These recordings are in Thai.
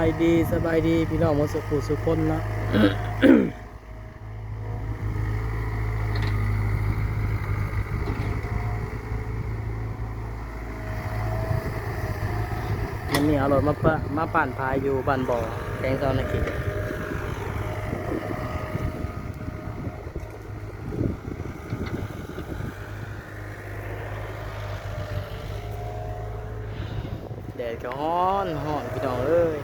สบายดีพี่น้องหมดสุขสุขคนเนาะ มันนี่เอารถมาปั่นพายอยู่บ้านบ่อแกงเซาในกิจแดดก็ฮ้อนพี่น้องเอ้ย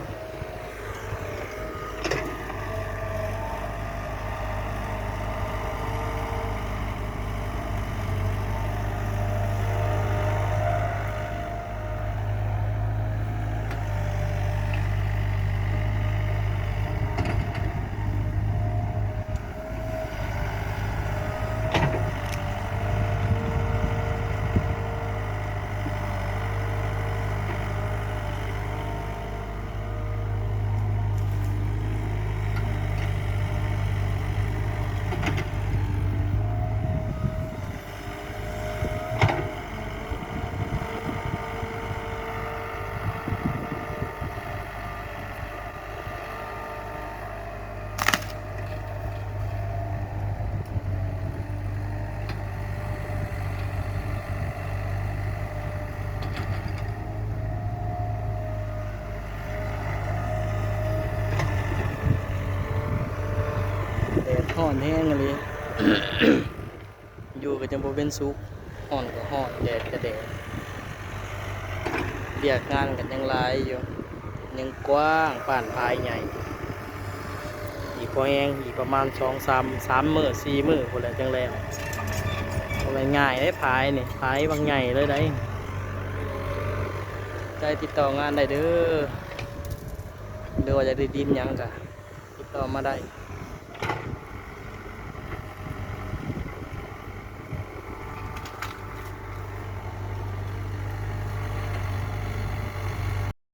แดดฮ้อนแห้งเลย อยู่ก็จะบ่เป็นสุขฮ้อนก็ฮ้อนแดดก็แดดเรียกงานกันยังหลายอยู่ยังกว้างป่านพายใหญ่อีกพอแห้งอีกประมาณ3 มื้อ4 มื้อพุ่นแหละจังแล้วบ่ง่ายได้พายนี่พายบางใหญ่เลยได้ใจติดต่องานได้เด้อหรือว่าจะได้ดินหยังก็ติดต่อมาได้